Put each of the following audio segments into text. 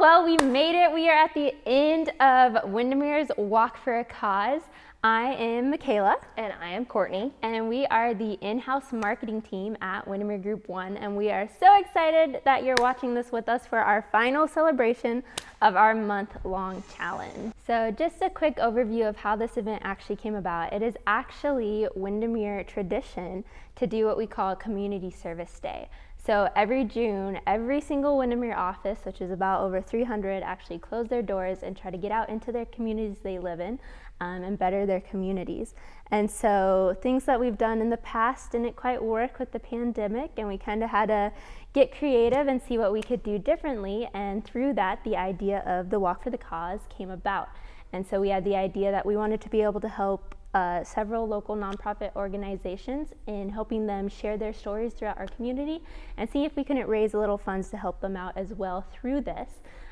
Well, we made it. We are at the end of Windermere's Walk for a Cause. I am Michaela. And I am Courtney. And we are the in-house marketing team at Windermere Group 1. And we are so excited that you're watching this with us for our final celebration of our month-long challenge. So just a quick overview of how this event actually came about. It is actually Windermere tradition to do what we call a community service day. So every June, every single Windermere office, which is about over 300, actually close their doors and try to get out into their communities they live in and better their communities. And so things that we've done in the past didn't quite work with the pandemic, and we kind of had to get creative and see what we could do differently. And through that, the idea of the Walk for the Cause came about. And so we had the idea that we wanted to be able to help several local nonprofit organizations in helping them share their stories throughout our community and see if we couldn't raise a little funds to help them out as well through this.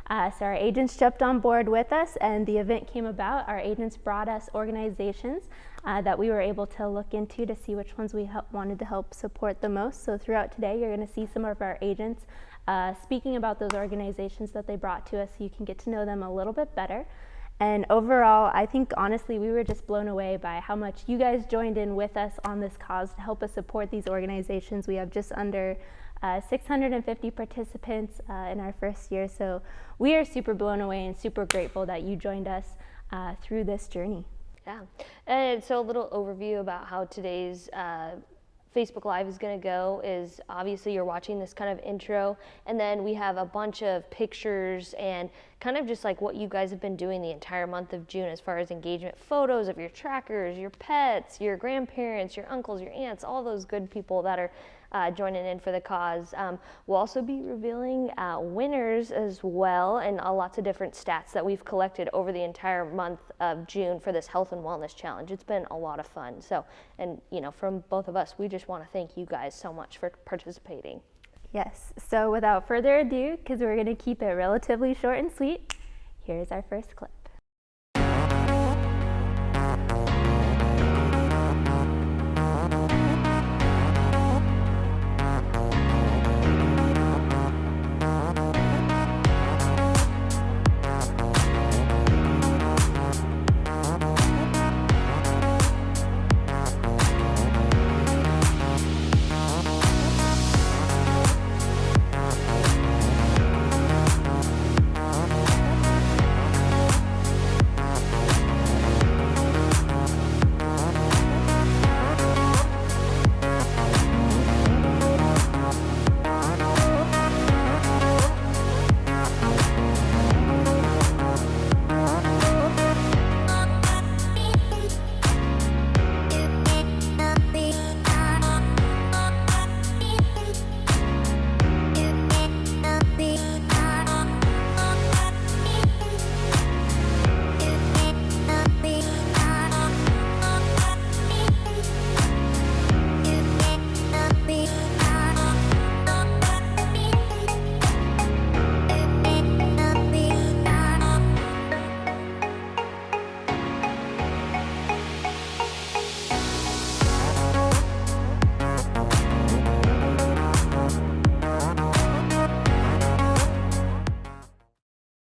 So our agents jumped on board with us and the event came about. Our agents brought us organizations that we were able to look into to see which ones we wanted to help support the most. So throughout today, you're going to see some of our agents speaking about those organizations that they brought to us so you can get to know them a little bit better. And overall, I think honestly, we were just blown away by how much you guys joined in with us on this cause to help us support these organizations. We have just under 650 participants in our first year. So we are super blown away and super grateful that you joined us through this journey. Yeah, and so a little overview about how today's Facebook Live is going to go is obviously you're watching this kind of intro, and then we have a bunch of pictures and kind of just like what you guys have been doing the entire month of June as far as engagement photos of your trackers, your pets, your grandparents, your uncles, your aunts, all those good people that are joining in for the cause. We'll also be revealing winners as well, and lots of different stats that we've collected over the entire month of June for this health and wellness challenge. It's been a lot of fun. So, and you know, from both of us, we just want to thank you guys so much for participating. Yes, so without further ado, because we're going to keep it relatively short and sweet, here's our first clip.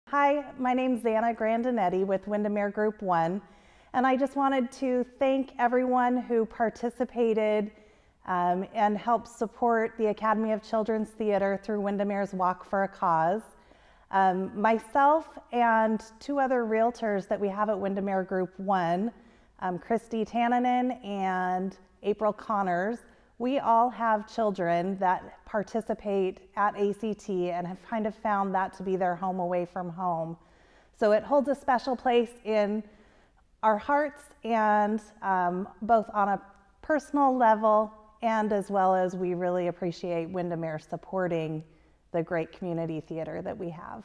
Hi, my name's Anna Grandinetti with Windermere Group 1, and I just wanted to thank everyone who participated and helped support the Academy of Children's Theater through Windermere's Walk for a Cause. Myself and two other realtors that we have at Windermere Group 1, Christy Tananen and April Connors, we all have children that participate at ACT and have kind of found that to be their home away from home. So it holds a special place in our hearts, and both on a personal level and as well as we really appreciate Windermere supporting the great community theater that we have.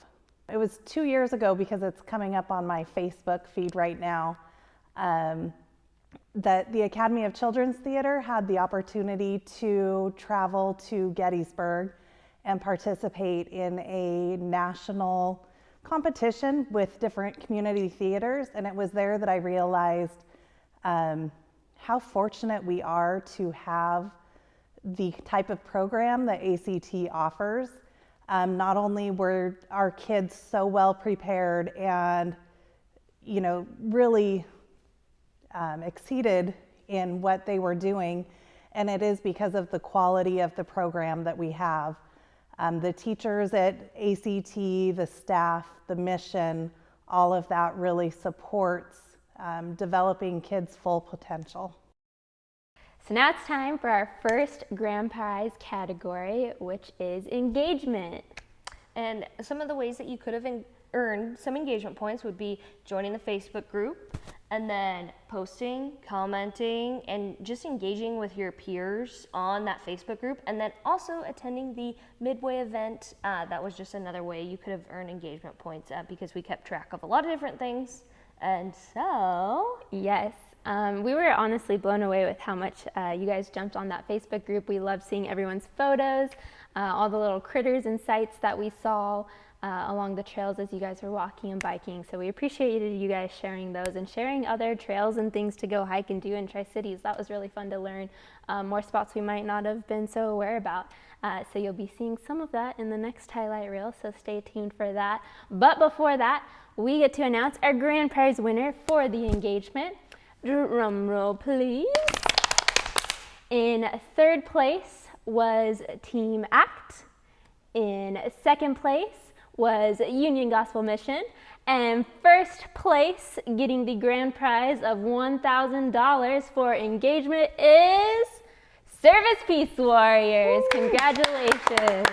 It was 2 years ago, because it's coming up on my Facebook feed right now, that the Academy of Children's Theater had the opportunity to travel to Gettysburg and participate in a national competition with different community theaters. And it was there that I realized how fortunate we are to have the type of program that ACT offers. Not only were our kids so well prepared and, really exceeded in what they were doing, and it is because of the quality of the program that we have. The teachers at ACT, the staff, the mission, all of that really supports developing kids' full potential. So now it's time for our first grand prize category, which is engagement. And some of the ways that you could have earned some engagement points would be joining the Facebook group, and then posting, commenting, and just engaging with your peers on that Facebook group, and then also attending the Midway event. That was just another way you could have earned engagement points because we kept track of a lot of different things. And so, yes, we were honestly blown away with how much you guys jumped on that Facebook group. We loved seeing everyone's photos, all the little critters and sights that we saw along the trails as you guys were walking and biking. So we appreciated you guys sharing those and sharing other trails and things to go hike and do in Tri-Cities. That was really fun to learn more spots we might not have been so aware about. So you'll be seeing some of that in the next highlight reel, so stay tuned for that. But before that, we get to announce our grand prize winner for the engagement. Drum roll, please. In third place was Team ACT. In second place was Union Gospel Mission. And first place, getting the grand prize of $1,000 for engagement, is Service Peace Warriors. Congratulations.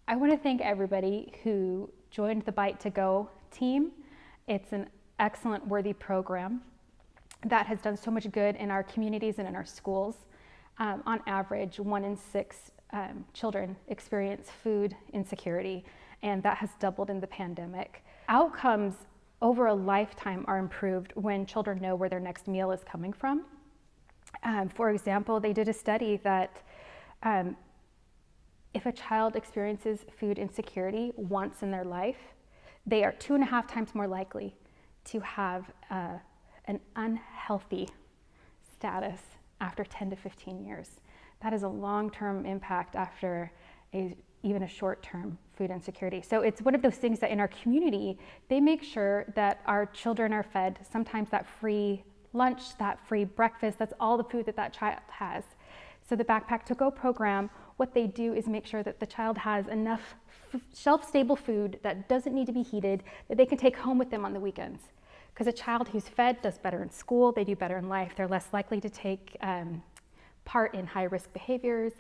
I want to thank everybody who joined the Bite to Go team. It's an excellent, worthy program that has done so much good in our communities and in our schools. On average, 1 in 6 children experience food insecurity, and that has doubled in the pandemic. Outcomes over a lifetime are improved when children know where their next meal is coming from. For example, they did a study that if a child experiences food insecurity once in their life, they are 2.5 times more likely to have an unhealthy status after 10 to 15 years. That is a long-term impact after even a short-term food insecurity. So it's one of those things that in our community, they make sure that our children are fed sometimes that free lunch, that free breakfast, that's all the food that that child has. So the Backpack to Go program, what they do is make sure that the child has enough shelf-stable food that doesn't need to be heated, that they can take home with them on the weekends. Because a child who's fed does better in school, they do better in life, they're less likely to take part in high-risk behaviors,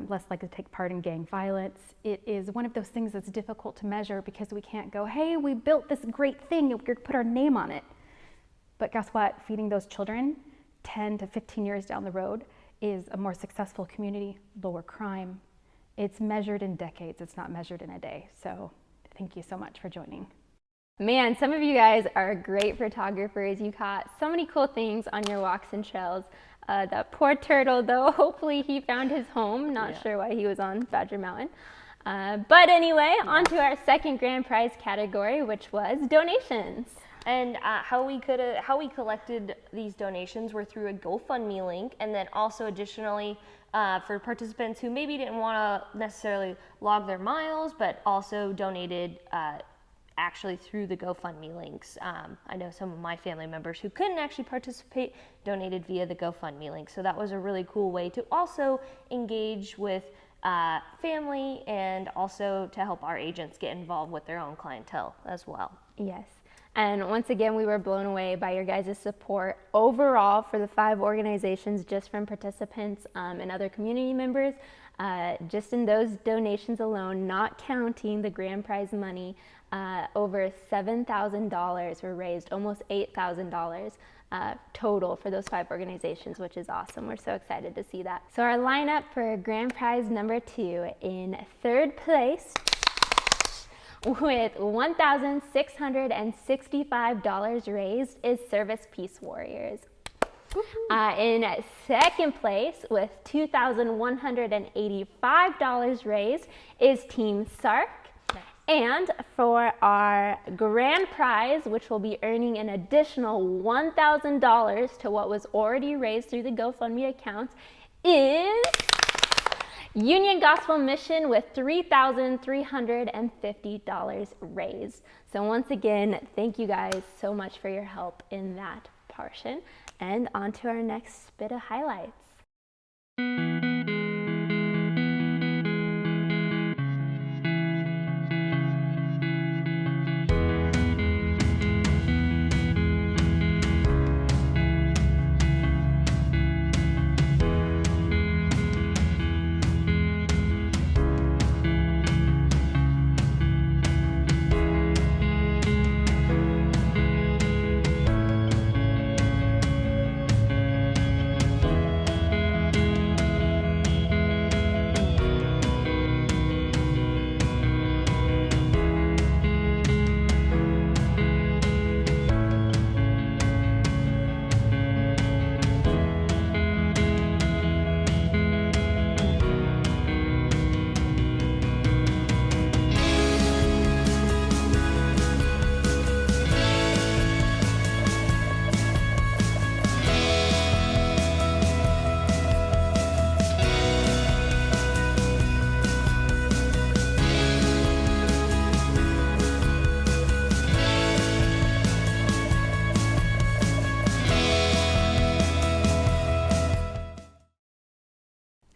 less likely to take part in gang violence. It is one of those things that's difficult to measure because we can't go, hey, we built this great thing, we're going to put our name on it. But guess what? Feeding those children 10 to 15 years down the road is a more successful community, lower crime. It's measured in decades, it's not measured in a day. So thank you so much for joining. Man, some of you guys are great photographers. You caught so many cool things on your walks and trails. That poor turtle, though, hopefully he found his home. Not sure why he was on Badger Mountain. But anyway, on to our second grand prize category, which was donations. And how we collected these donations were through a GoFundMe link, and then also additionally for participants who maybe didn't want to necessarily log their miles, but also donated actually through the GoFundMe links. I know some of my family members who couldn't actually participate donated via the GoFundMe link. So that was a really cool way to also engage with family and also to help our agents get involved with their own clientele as well. Yes. And once again, we were blown away by your guys' support overall for the 5 organizations, just from participants and other community members. Just in those donations alone, not counting the grand prize money, over $7,000 were raised, almost $8,000 total for those 5 organizations, which is awesome. We're so excited to see that. So our lineup for grand prize number 2, in 3rd place, with $1,665 raised, is Service Peace Warriors. In 2nd place, with $2,185 raised, is Team SARC. Nice. And for our grand prize, which will be earning an additional $1,000 to what was already raised through the GoFundMe account, is Union Gospel Mission with $3,350 raised. So once again, thank you guys so much for your help in that portion. And on to our next bit of highlights.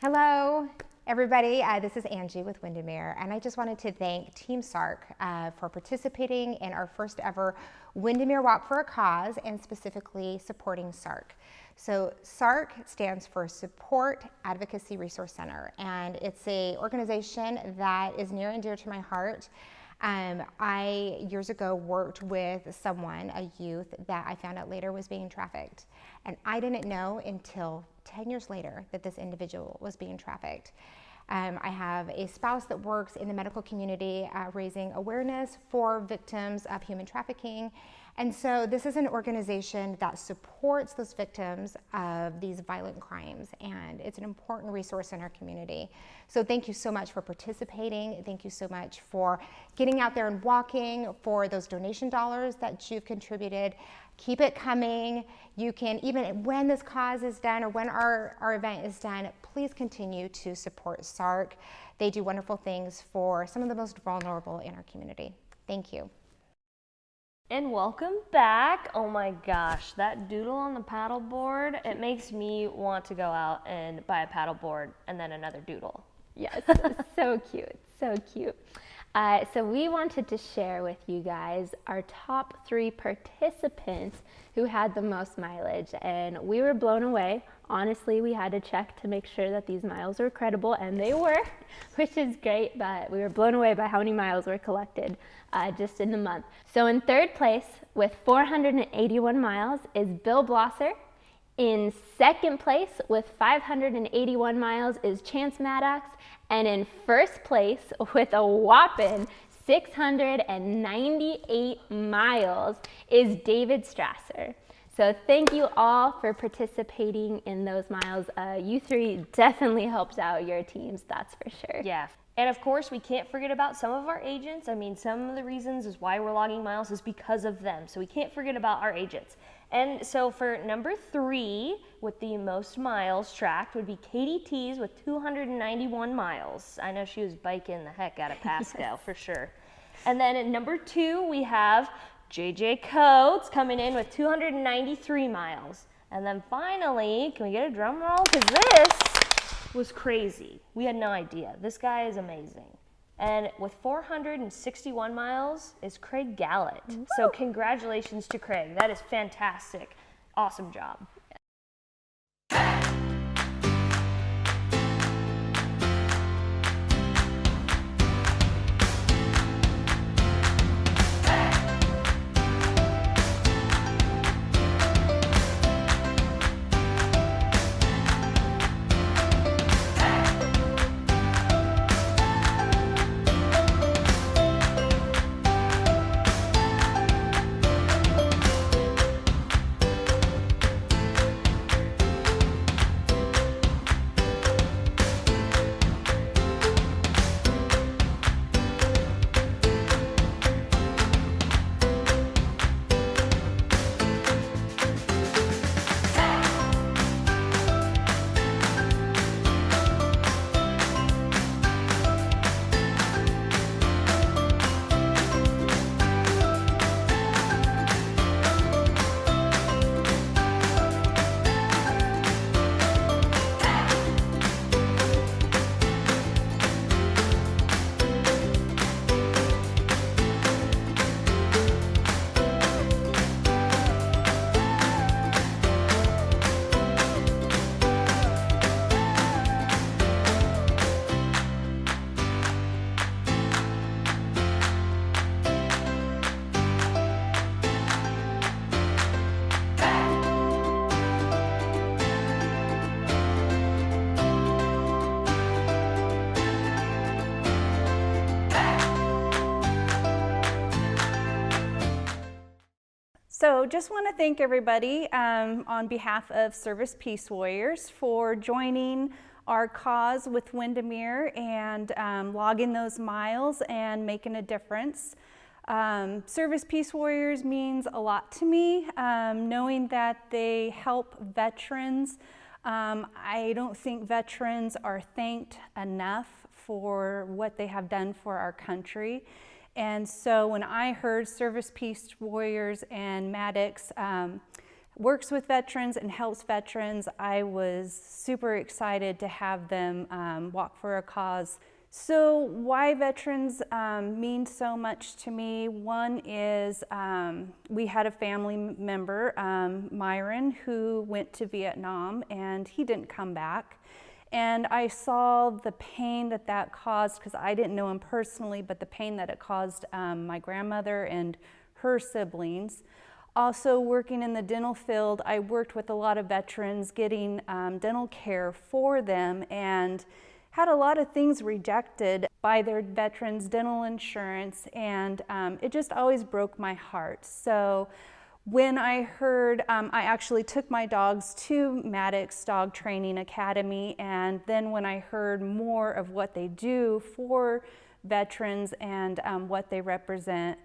Hello, everybody. This is Angie with Windermere, and I just wanted to thank Team SARC for participating in our first ever Windermere Walk for a Cause, and specifically supporting SARC. So SARC stands for Support Advocacy Resource Center, and it's an organization that is near and dear to my heart. I years ago worked with someone, a youth, that I found out later was being trafficked. And I didn't know until 10 years later that this individual was being trafficked. I have a spouse that works in the medical community, raising awareness for victims of human trafficking. And so this is an organization that supports those victims of these violent crimes, and it's an important resource in our community. So thank you so much for participating. Thank you so much for getting out there and walking, for those donation dollars that you've contributed. Keep it coming. You can, even when this cause is done or when our event is done, please continue to support SARC. They do wonderful things for some of the most vulnerable in our community. Thank you. And welcome back. Oh my gosh, that doodle on the paddleboard, it makes me want to go out and buy a paddleboard and then another doodle. Yes, so cute, so cute. So we wanted to share with you guys our top 3 participants who had the most mileage, and we were blown away. Honestly, we had to check to make sure that these miles were credible, and they were, which is great, but we were blown away by how many miles were collected just in the month. So in 3rd place with 481 miles is Bill Blosser. In 2nd place with 581 miles is Chance Maddox. And in 1st place with a whopping 698 miles is David Strasser. So thank you all for participating in those miles. You 3 definitely helped out your teams, that's for sure. Yeah. And of course, we can't forget about some of our agents. I mean, some of the reasons is why we're logging miles is because of them. So we can't forget about our agents. And so for number 3, with the most miles tracked, would be Katie Tees with 291 miles. I know she was biking the heck out of Pasco for sure. And then at number 2, we have JJ Coates coming in with 293 miles. And then finally, can we get a drum roll? Because this was crazy. We had no idea. This guy is amazing. And with 461 miles is Craig Gallett. Woo! So congratulations to Craig. That is fantastic. Awesome job. So just want to thank everybody on behalf of Service Peace Warriors for joining our cause with Windermere and logging those miles and making a difference. Service Peace Warriors means a lot to me, knowing that they help veterans. I don't think veterans are thanked enough for what they have done for our country. And so when I heard Service Peace Warriors and Maddox works with veterans and helps veterans, I was super excited to have them walk for a cause. So why veterans mean so much to me? One is we had a family member, Myron, who went to Vietnam and he didn't come back. And I saw the pain that that caused, because I didn't know him personally, but the pain that it caused my grandmother and her siblings. Also working in the dental field, I worked with a lot of veterans getting dental care for them and had a lot of things rejected by their veterans' dental insurance, and it just always broke my heart. So when I heard, I actually took my dogs to Maddox Dog Training Academy, and then when I heard more of what they do for veterans and what they represent,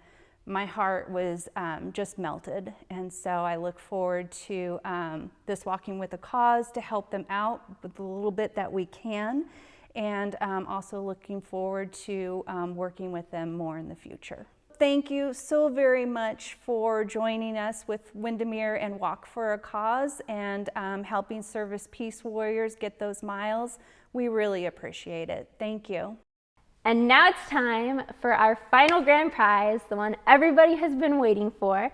my heart was just melted. And so I look forward to this Walking with a Cause to help them out with the little bit that we can, and also looking forward to working with them more in the future. Thank you so very much for joining us with Windermere and Walk for a Cause and helping Service Peace Warriors get those miles. We really appreciate it. Thank you. And now it's time for our final grand prize, the one everybody has been waiting for,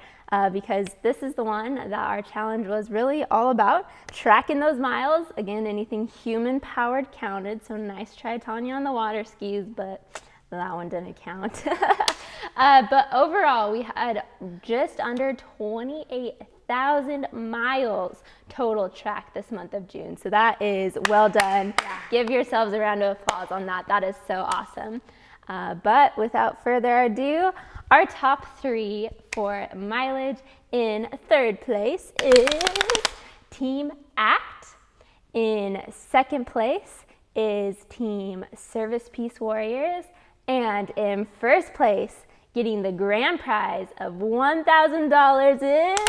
because this is the one that our challenge was really all about, tracking those miles. Again, anything human-powered counted, so nice try, Tanya, on the water skis, but that one didn't count. But overall, we had just under 28,000 miles total tracked this month of June. So that is well done. Yeah. Give yourselves a round of applause on that. That is so awesome. But without further ado, our top three for mileage in third place is Team ACT. In second place is Team Service Peace Warriors. And in first place, getting the grand prize of $1,000 is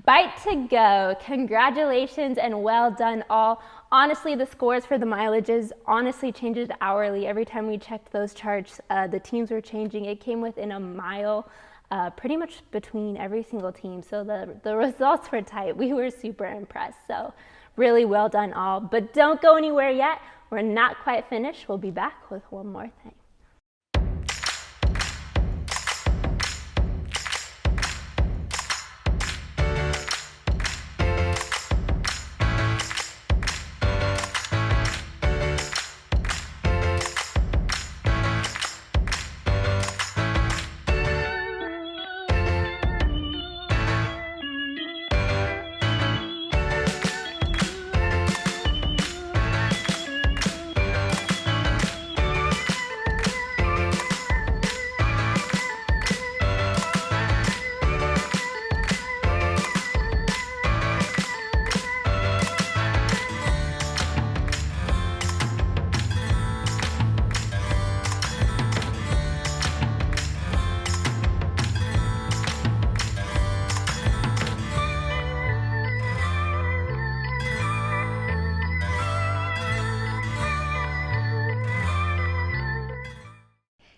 Bite to Go. Congratulations and well done all. Honestly, the scores for the mileages honestly changes hourly. Every time we checked those charts, the teams were changing. It came within a mile pretty much between every single team. So the results were tight. We were super impressed. So really well done all. But don't go anywhere yet. We're not quite finished. We'll be back with one more thing.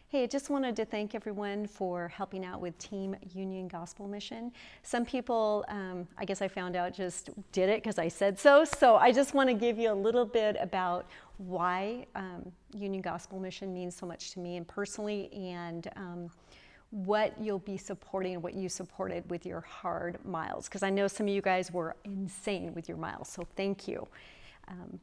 Hey, I just wanted to thank everyone for helping out with Team Union Gospel Mission. Some people, I guess I found out, just did it because I said so. So I just want to give you a little bit about why Union Gospel Mission means so much to me and personally, and what you'll be supporting, what you supported with your hard miles. Because I know some of you guys were insane with your miles, so thank you.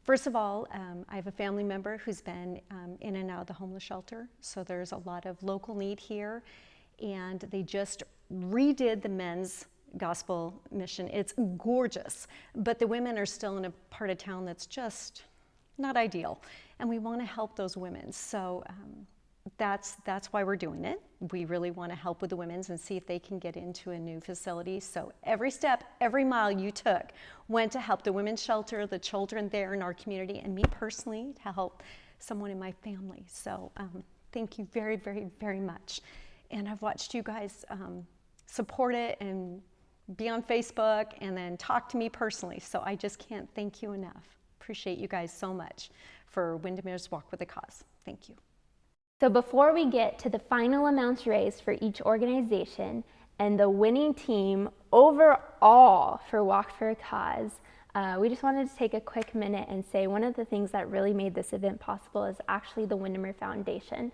First of all, I have a family member who's been in and out of the homeless shelter, so there's a lot of local need here, and they just redid the men's gospel mission. It's gorgeous, but the women are still in a part of town that's just not ideal, and we want to help those women. So that's why we're doing it. We really want to help with the women's and see if they can get into a new facility. So every step, every mile you took went to help the women's shelter, the children there in our community, and me personally to help someone in my family. So thank you very, very, very much. And I've watched you guys support it and be on Facebook and then talk to me personally. So I just can't thank you enough. Appreciate you guys so much for Windermere's Walk with a Cause. Thank you. So before we get to the final amounts raised for each organization and the winning team overall for Walk for a Cause, we just wanted to take a quick minute and say one of the things that really made this event possible is actually the Windermere Foundation.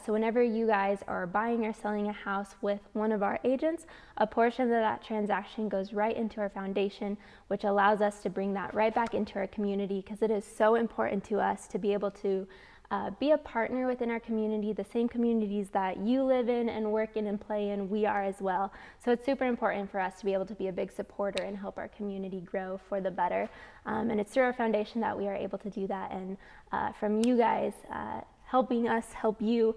So whenever you guys are buying or selling a house with one of our agents, a portion of that transaction goes right into our foundation, which allows us to bring that right back into our community, because it is so important to us to be able to be a partner within our community, the same communities that you live in and work in and play in, we are as well. So it's super important for us to be able to be a big supporter and help our community grow for the better. And it's through our foundation that we are able to do that. And from you guys helping us help you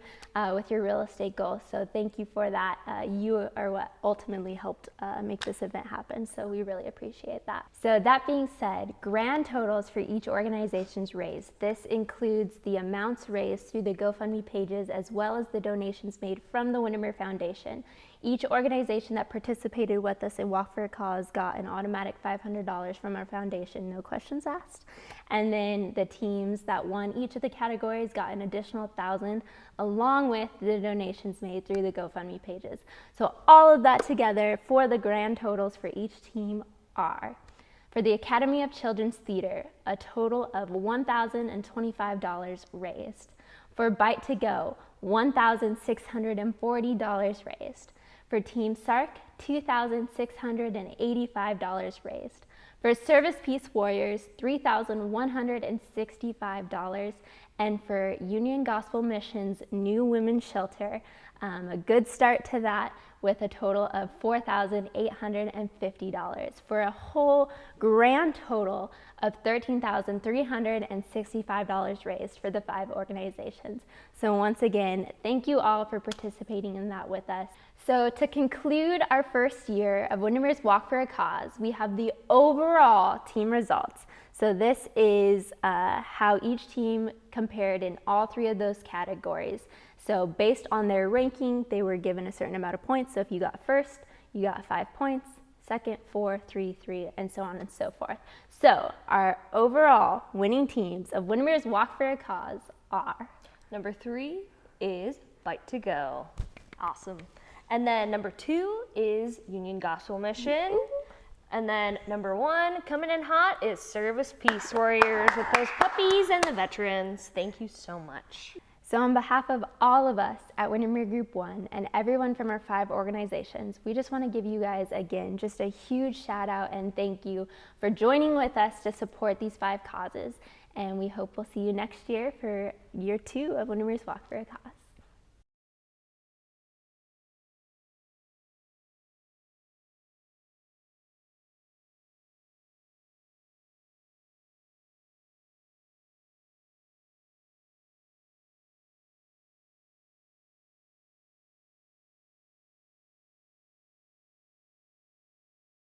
with your real estate goals. So thank you for that. You are what ultimately helped make this event happen. So we really appreciate that. So that being said, grand totals for each organization's raised. This includes the amounts raised through the GoFundMe pages as well as the donations made from the Windermere Foundation. Each organization that participated with us in Walk for a Cause got an automatic $500 from our foundation, no questions asked. And then the teams that won each of the categories got an additional $1,000, along with the donations made through the GoFundMe pages. So all of that together for the grand totals for each team are: for the Academy of Children's Theater, a total of $1,025 raised. For Bite to Go, $1,640 raised. For Team Sark, $2,685 raised. For Service Peace Warriors, $3,165. And for Union Gospel Mission's New Women's Shelter, a good start to that with a total of $4,850 for a whole grand total of $13,365 raised for the 5 organizations. So once again, thank you all for participating in that with us. So to conclude our first year of Windermere's Walk for a Cause, we have the overall team results. So this is how each team compared in all 3 of those categories. So based on their ranking, they were given a certain amount of points. So if you got first, you got 5 points, second, 4, 3, 3, and so on and so forth. So our overall winning teams of Windermere's Walk for a Cause are... Number 3 is Bite to Go. Awesome. And then number 2 is Union Gospel Mission. And then number 1, coming in hot, is Service Peace Warriors with those puppies and the veterans. Thank you so much. So on behalf of all of us at Windermere Group 1 and everyone from our 5 organizations, we just want to give you guys, again, just a huge shout out and thank you for joining with us to support these 5 causes. And we hope we'll see you next year for year 2 of Windermere's Walk for a Cause.